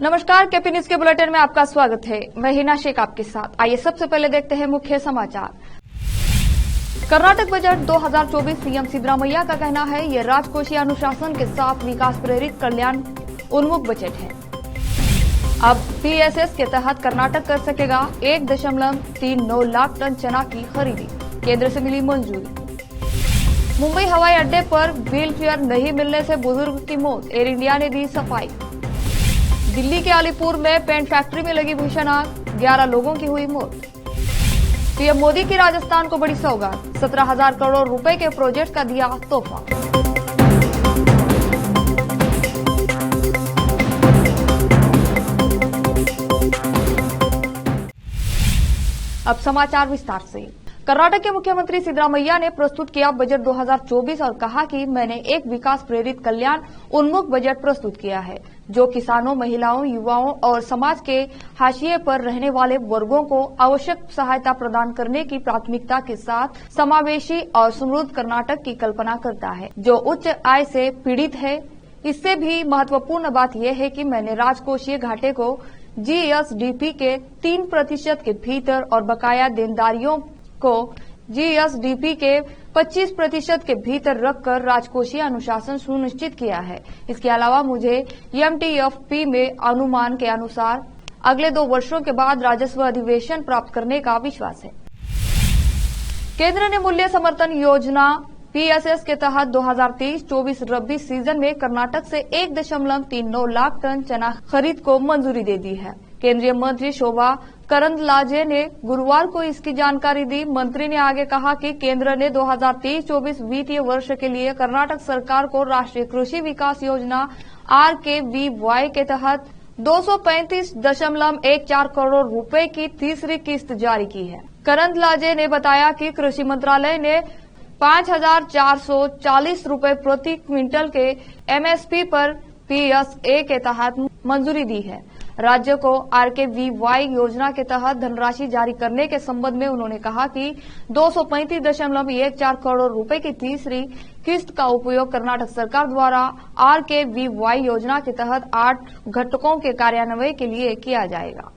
नमस्कार, KP news के bulletin में आपका स्वागत है। मैं हिना शेख आपके साथ। आइए सबसे पहले देखते हैं मुख्य समाचार। कर्नाटक बजट 2024 सीएम सिद्धरामैया का कहना है, ये राजकोषीय अनुशासन के साथ विकास प्रेरित कल्याण उन्मुख बजट है। अब पीएसएस के तहत कर्नाटक कर सकेगा 1.39 लाख टन चना की खरीदी, केंद्र से मिली मंजूरी। मुंबई हवाई अड्डे पर व्हील चेयर नहीं मिलने से बुजुर्ग की मौत, एयर इंडिया ने दी सफाई। दिल्ली के अलीपुर में पेंट फैक्ट्री में लगी भीषण आग, 11 लोगों की हुई मौत। पीएम मोदी की राजस्थान को बड़ी सौगात, 17,000 करोड़ रुपए के प्रोजेक्ट का दिया तोहफा। अब समाचार विस्तार से। कर्नाटक के मुख्यमंत्री सिद्धरामैया ने प्रस्तुत किया बजट 2024 और कहा कि मैंने एक विकास प्रेरित कल्याण उन्मुख बजट प्रस्तुत किया है, जो किसानों, महिलाओं, युवाओं और समाज के हाशिए पर रहने वाले वर्गों को आवश्यक सहायता प्रदान करने की प्राथमिकता के साथ समावेशी और समृद्ध कर्नाटक की कल्पना करता है, जो उच्च आय से पीड़ित है। इससे भी महत्वपूर्ण बात यह है कि मैंने राजकोषीय घाटे को जीएसडीपी के 3% के भीतर और बकाया देनदारियों को जीएसडीपी के 25% के भीतर रखकर राजकोषीय अनुशासन सुनिश्चित किया है। इसके अलावा मुझे एमटीएफपी में अनुमान के अनुसार अगले 2 वर्षों के बाद राजस्व अधिवेशन प्राप्त करने का विश्वास है। केंद्र ने मूल्य समर्थन योजना पीएसएस के तहत 2023-24 रबी सीजन में कर्नाटक से 1.39 लाख टन चना खरीद को मंजूरी दे दी है। केंद्रीय मंत्री शोभा करंदलाजे ने गुरुवार को इसकी जानकारी दी। मंत्री ने आगे कहा कि केंद्र ने 2023-24 वित्तीय वर्ष के लिए कर्नाटक सरकार को राष्ट्रीय कृषि विकास योजना RKVY के तहत 235.14 करोड़ रुपए की तीसरी किस्त जारी की है। करंदलाजे ने बताया कि कृषि मंत्रालय ने 5,440 रुपए प्रति क्विंटल के एमएसपी पर पीएसए के तहत मंजूरी दी है। राज्य को RKVY योजना के तहत धनराशि जारी करने के संबंध में उन्होंने कहा कि 235.14 करोड़ रुपए की तीसरी किस्त का उपयोग कर्नाटक सरकार द्वारा RKVY योजना के तहत 8 घटकों के कार्यान्वयन के लिए किया जाएगा।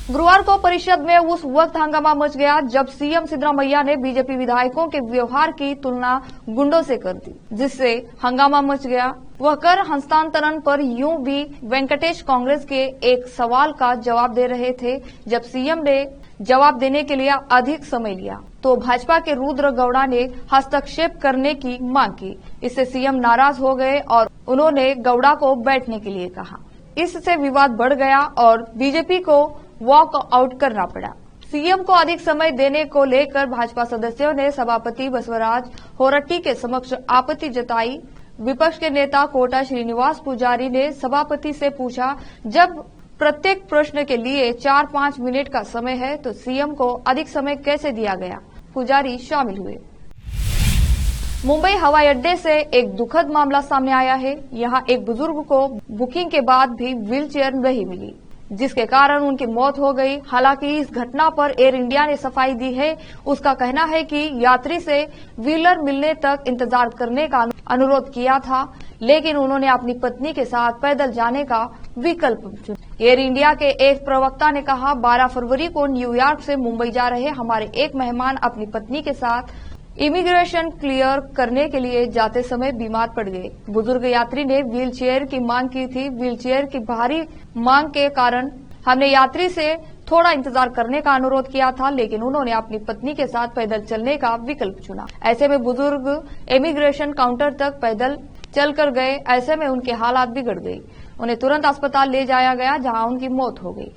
गुरुवार को परिषद में उस वक्त हंगामा मच गया जब सीएम सिद्धरामैया ने बीजेपी विधायकों के व्यवहार की तुलना गुंडों से कर दी, जिससे हंगामा मच गया। वह कर हस्तांतरण पर यूं भी वेंकटेश कांग्रेस के एक सवाल का जवाब दे रहे थे। जब सीएम ने जवाब देने के लिए अधिक समय लिया तो भाजपा के रुद्र गौड़ा ने हस्तक्षेप करने की मांग की। इससे सीएम नाराज हो गए और उन्होंने गौड़ा को बैठने के लिए कहा। इससे विवाद बढ़ गया और बीजेपी को वॉक आउट करना पड़ा। सीएम को अधिक समय देने को लेकर भाजपा सदस्यों ने सभापति बसवराज होरट्टी के समक्ष आपत्ति जताई। विपक्ष के नेता कोटा श्रीनिवास पुजारी ने सभापति से पूछा, जब प्रत्येक प्रश्न के लिए 4-5 मिनट का समय है तो सीएम को अधिक समय कैसे दिया गया? पुजारी शामिल हुए। मुंबई हवाई अड्डे से एक दुखद मामला सामने आया है। यहाँ एक बुजुर्ग को बुकिंग के बाद भी व्हील चेयर नहीं मिली, जिसके कारण उनकी मौत हो गई। हालांकि इस घटना पर एयर इंडिया ने सफाई दी है। उसका कहना है कि यात्री से व्हीलर मिलने तक इंतजार करने का अनुरोध किया था, लेकिन उन्होंने अपनी पत्नी के साथ पैदल जाने का विकल्प चुना। एयर इंडिया के एक प्रवक्ता ने कहा, 12 फरवरी को न्यूयॉर्क से मुंबई जा रहे हमारे एक मेहमान अपनी पत्नी के साथ इमिग्रेशन क्लियर करने के लिए जाते समय बीमार पड़ गए। बुजुर्ग यात्री ने व्हील चेयर की मांग की थी। व्हील चेयर की भारी मांग के कारण हमने यात्री से थोड़ा इंतजार करने का अनुरोध किया था, लेकिन उन्होंने अपनी पत्नी के साथ पैदल चलने का विकल्प चुना। ऐसे में बुजुर्ग इमिग्रेशन काउंटर तक पैदल चलकर गए। ऐसे में उनकी हालात बिगड़ गई। उन्हें तुरंत अस्पताल ले जाया गया, जहां उनकी मौत हो गई।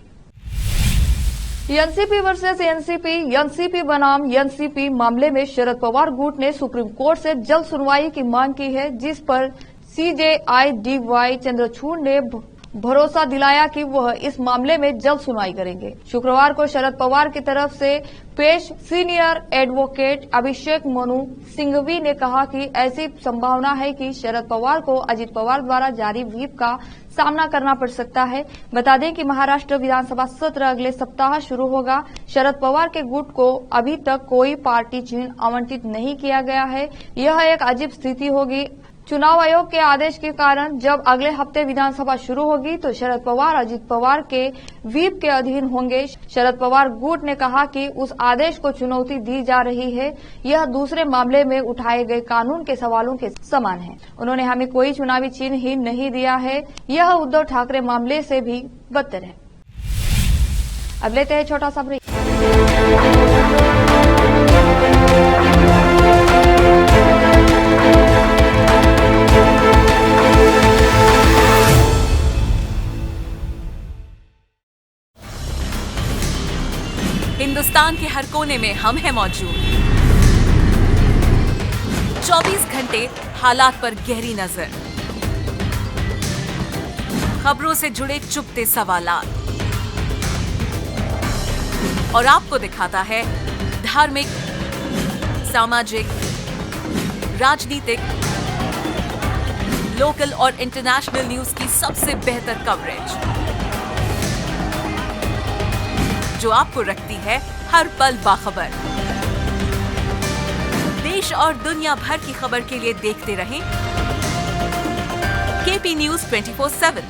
एनसीपी वर्सेस एनसीपी बनाम एनसीपी मामले में शरद पवार गुट ने सुप्रीम कोर्ट से जल्द सुनवाई की मांग की है, जिस पर CJI चंद्रचूड़ ने भरोसा दिलाया कि वह इस मामले में जल्द सुनवाई करेंगे। शुक्रवार को शरद पवार की तरफ से पेश सीनियर एडवोकेट अभिषेक मनु सिंघवी ने कहा कि ऐसी संभावना है कि शरद पवार को अजित पवार द्वारा जारी व्हिप का सामना करना पड़ सकता है। बता दें कि महाराष्ट्र विधानसभा सत्र अगले सप्ताह शुरू होगा। शरद पवार के गुट को अभी तक कोई पार्टी चिन्ह आवंटित नहीं किया गया है। यह एक अजीब स्थिति होगी। चुनाव आयोग के आदेश के कारण जब अगले हफ्ते विधानसभा शुरू होगी तो शरद पवार अजित पवार के व्हीप के अधीन होंगे। शरद पवार गुट ने कहा कि उस आदेश को चुनौती दी जा रही है। यह दूसरे मामले में उठाए गए कानून के सवालों के समान है। उन्होंने हमें कोई चुनावी चिन्ह ही नहीं दिया है। यह उद्धव ठाकरे मामले से भी बदतर है। अब लेते हैं छोटा सा ब्रेक। हिंदुस्तान के हर कोने में हम हैं मौजूद। 24 घंटे हालात पर गहरी नजर, खबरों से जुड़े चुपते सवालात और आपको दिखाता है धार्मिक, सामाजिक, राजनीतिक, लोकल और इंटरनेशनल न्यूज की सबसे बेहतर कवरेज जो आपको रखती है हर पल बाखबर। देश और दुनिया भर की खबर के लिए देखते रहें केपी न्यूज 24/7।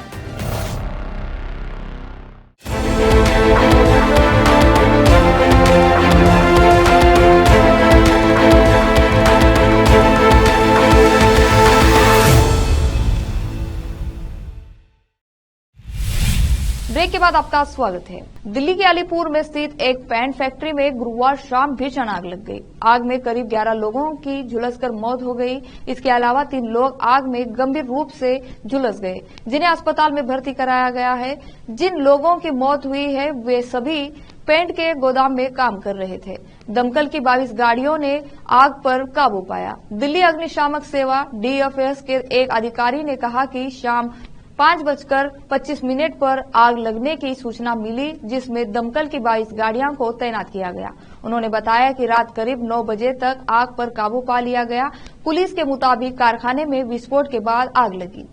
ब्रेक के बाद आपका स्वागत है। दिल्ली के अलीपुर में स्थित एक पेंट फैक्ट्री में गुरुवार शाम भीषण आग लग गई। आग में करीब 11 लोगों की झुलसकर मौत हो गई। इसके अलावा 3 लोग आग में गंभीर रूप से झुलस गए, जिन्हें अस्पताल में भर्ती कराया गया है। जिन लोगों की मौत हुई है वे सभी पेंट के गोदाम में काम कर रहे थे। दमकल की 22 गाड़ियों ने आग पर काबू पाया। दिल्ली अग्निशामक सेवा DFS के एक अधिकारी ने कहा कि शाम 5:25 पर आग लगने की सूचना मिली, जिसमें दमकल की 22 गाड़ियों को तैनात किया गया। उन्होंने बताया कि रात करीब 9 बजे तक आग पर काबू पा लिया गया। पुलिस के मुताबिक कारखाने में विस्फोट के बाद आग लगी।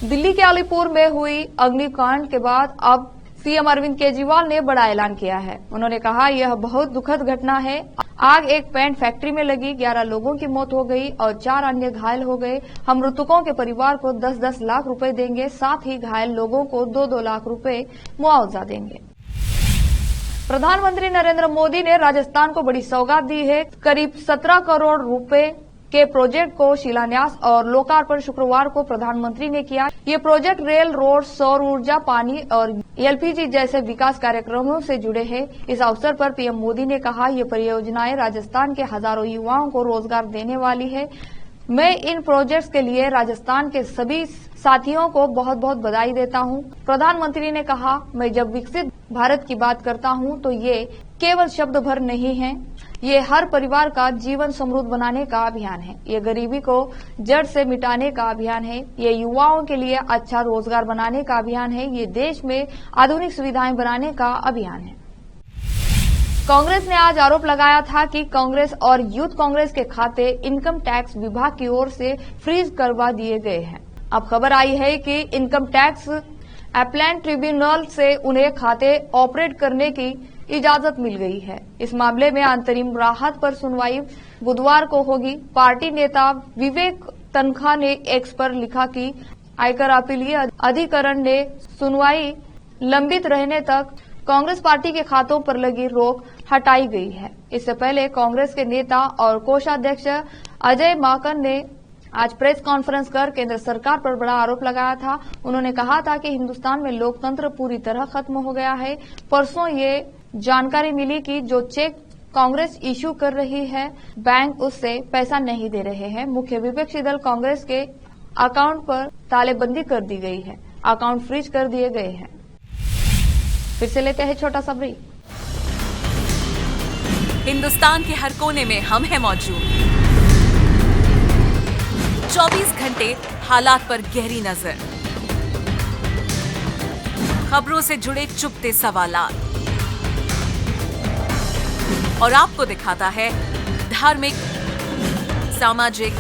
दिल्ली के अलीपुर में हुई अग्निकांड के बाद अब सीएम अरविंद केजरीवाल ने बड़ा ऐलान किया है। उन्होंने कहा, यह बहुत दुखद घटना है। आग एक पेंट फैक्ट्री में लगी, 11 लोगों की मौत हो गई और 4 अन्य घायल हो गए। हम मृतकों के परिवार को 10-10 लाख रुपए देंगे, साथ ही घायल लोगों को 2-2 लाख रुपए मुआवजा देंगे। प्रधानमंत्री नरेंद्र मोदी ने राजस्थान को बड़ी सौगात दी है। करीब 17 करोड़ रुपए के प्रोजेक्ट को शिलान्यास और लोकार्पण शुक्रवार को प्रधानमंत्री ने किया। ये प्रोजेक्ट रेल, रोड, सौर ऊर्जा, पानी और LPG जैसे विकास कार्यक्रमों से जुड़े हैं। इस अवसर पर पीएम मोदी ने कहा, ये परियोजनाएं राजस्थान के हजारों युवाओं को रोजगार देने वाली है। मैं इन प्रोजेक्ट्स के लिए राजस्थान के सभी साथियों को बहुत बहुत बधाई देता हूं। प्रधानमंत्री ने कहा, मैं जब विकसित भारत की बात करता हूं तो ये केवल शब्द भर नहीं है, ये हर परिवार का जीवन समृद्ध बनाने का अभियान है। ये गरीबी को जड़ से मिटाने का अभियान है। ये युवाओं के लिए अच्छा रोजगार बनाने का अभियान है। ये देश में आधुनिक सुविधाएं बनाने का अभियान है। कांग्रेस ने आज आरोप लगाया था कि कांग्रेस और यूथ कांग्रेस के खाते इनकम टैक्स विभाग की ओर से फ्रीज करवा दिए गए हैं। अब खबर आई है कि इनकम टैक्स अपीलेट ट्रिब्यूनल से उन्हें खाते ऑपरेट करने की इजाजत मिल गई है। इस मामले में अंतरिम राहत पर सुनवाई बुधवार को होगी। पार्टी नेता विवेक तनखा ने एक्स पर लिखा कि आयकर अपीलीय अधिकरण ने सुनवाई लंबित रहने तक कांग्रेस पार्टी के खातों पर लगी रोक हटाई गई है। इससे पहले कांग्रेस के नेता और कोषाध्यक्ष अजय माकन ने आज प्रेस कॉन्फ्रेंस कर केंद्र सरकार पर बड़ा आरोप लगाया था। उन्होंने कहा था कि हिंदुस्तान में लोकतंत्र पूरी तरह खत्म हो गया है। परसों ये जानकारी मिली कि जो चेक कांग्रेस इश्यू कर रही है, बैंक उससे पैसा नहीं दे रहे हैं। मुख्य विपक्षी दल कांग्रेस के अकाउंट पर तालेबंदी कर दी गई है, अकाउंट फ्रीज कर दिए गए हैं। फिर से लेते हैं छोटा सा ब्रेक। हिंदुस्तान के हर कोने में हम हैं मौजूद। 24 घंटे हालात पर गहरी नजर, खबरों से जुड़े चुपते सवालात और आपको दिखाता है धार्मिक, सामाजिक,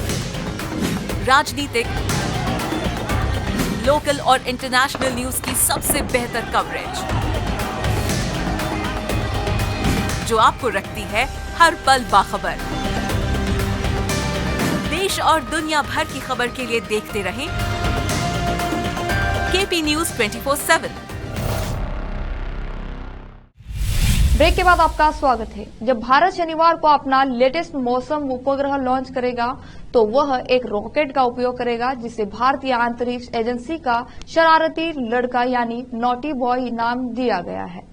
राजनीतिक, लोकल और इंटरनेशनल न्यूज की सबसे बेहतर कवरेज जो आपको रखती है हर पल बाखबर। देश देश और दुनिया भर की खबर के लिए देखते रहें केपी न्यूज 24/7। ब्रेक के बाद आपका स्वागत है। जब भारत शनिवार को अपना लेटेस्ट मौसम उपग्रह लॉन्च करेगा तो वह एक रॉकेट का उपयोग करेगा जिसे भारतीय अंतरिक्ष एजेंसी का शरारती लड़का यानी नॉटी बॉय नाम दिया गया है।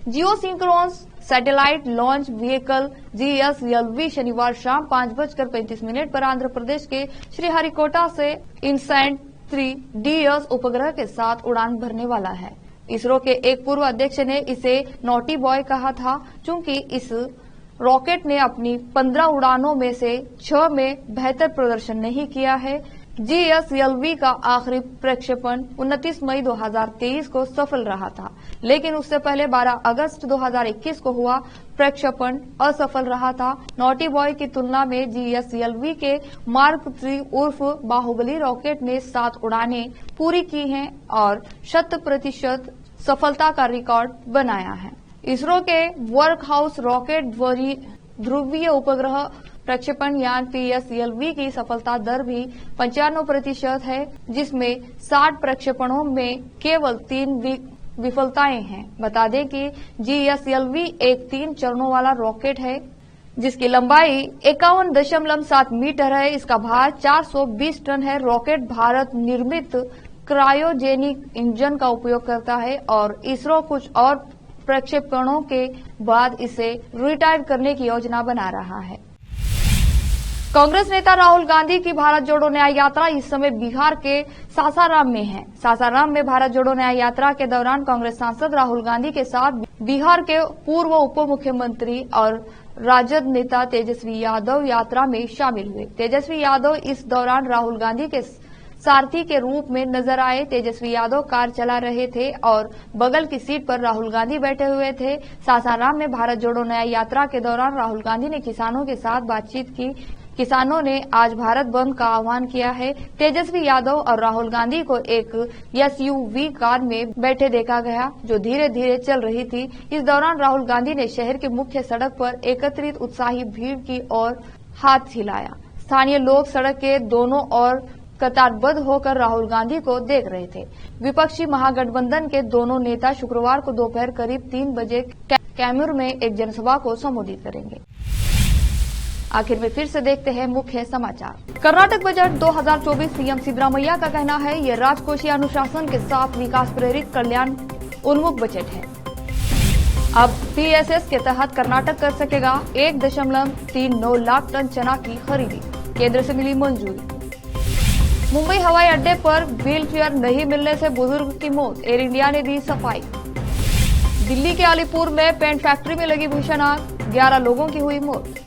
Geosynchronous satellite launch vehicle GSLV शनिवार शाम 5:35 पर आंध्र प्रदेश के श्रीहरिकोटा से इनसैट 3DS उपग्रह के साथ उड़ान भरने वाला है। इसरो के एक पूर्व अध्यक्ष ने इसे नॉटी बॉय कहा था क्योंकि इस रॉकेट ने अपनी 15 उड़ानों में से 6 में बेहतर प्रदर्शन नहीं किया है। GSLV का आखिरी प्रक्षेपण 29 मई 2023 को सफल रहा था, लेकिन उससे पहले 12 अगस्त 2021 को हुआ प्रक्षेपण असफल रहा था। नॉटी बॉय की तुलना में GSLV के मार्क 3 उर्फ बाहुबली रॉकेट ने 7 उड़ानें पूरी की हैं और 100% सफलता का रिकॉर्ड बनाया है। इसरो के वर्कहाउस रॉकेट ध्रुवीय उपग्रह प्रक्षेपण यान PSLV की सफलता दर भी 95% है, जिसमें 60 प्रक्षेपणों में केवल 3 विफलताएं हैं। बता दें कि GSLV एक 3 चरणों वाला रॉकेट है जिसकी लंबाई 51.7 मीटर है। इसका भार 420 टन है। रॉकेट भारत निर्मित क्रायोजेनिक इंजन का उपयोग करता है और इसरो कुछ और प्रक्षेपणों के बाद इसे रिटायर करने की योजना बना रहा है। कांग्रेस नेता राहुल गांधी की भारत जोड़ो न्याय यात्रा इस समय बिहार के सासाराम में है। सासाराम में भारत जोड़ो न्याय यात्रा के दौरान कांग्रेस सांसद राहुल गांधी के साथ बिहार के पूर्व उप मुख्यमंत्री और राजद नेता तेजस्वी यादव यात्रा में शामिल हुए। तेजस्वी यादव इस दौरान राहुल गांधी के सारथी के रूप में नजर आए। तेजस्वी यादव कार चला रहे थे और बगल की सीट पर राहुल गांधी बैठे हुए थे। सासाराम में भारत जोड़ो न्याय यात्रा के दौरान राहुल गांधी ने किसानों के साथ बातचीत की। किसानों ने आज भारत बंद का आह्वान किया है। तेजस्वी यादव और राहुल गांधी को एक SUV कार में बैठे देखा गया जो धीरे धीरे चल रही थी। इस दौरान राहुल गांधी ने शहर के मुख्य सड़क पर एकत्रित उत्साही भीड़ की ओर हाथ हिलाया। स्थानीय लोग सड़क के दोनों ओर कतारबद्ध होकर राहुल गांधी को देख रहे थे। विपक्षी महागठबंधन के दोनों नेता शुक्रवार को दोपहर करीब 3 बजे कैमूर में एक जनसभा को संबोधित करेंगे। आखिर में फिर से देखते हैं मुख्य समाचार। कर्नाटक बजट 2024 सीएम सिद्धरामैया का कहना है ये राजकोषीय अनुशासन के साथ विकास प्रेरित कल्याण उन्मुख बजट है। अब PSS के तहत कर्नाटक कर सकेगा 1.39 लाख टन चना की खरीदी, केंद्र से मिली मंजूरी। मुंबई हवाई अड्डे पर व्हील चेयर नहीं मिलने से बुजुर्ग की मौत, एयर इंडिया ने दी सफाई। दिल्ली के अलीपुर में पेंट फैक्ट्री में लगी भीषण आग, 11 लोगों की हुई मौत।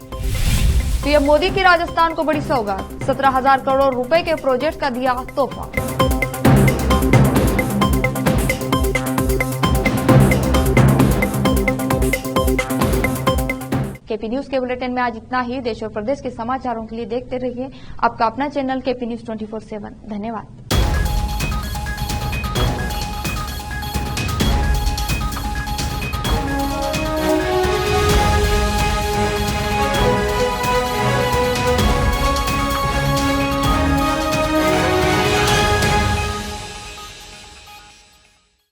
पीएम मोदी की राजस्थान को बड़ी सौगात, 17,000 करोड़ रुपए के प्रोजेक्ट का दिया तोहफा। केपी न्यूज के बुलेटिन में आज इतना ही। देश और प्रदेश के समाचारों के लिए देखते रहिए आपका अपना चैनल केपी न्यूज 24/7। धन्यवाद।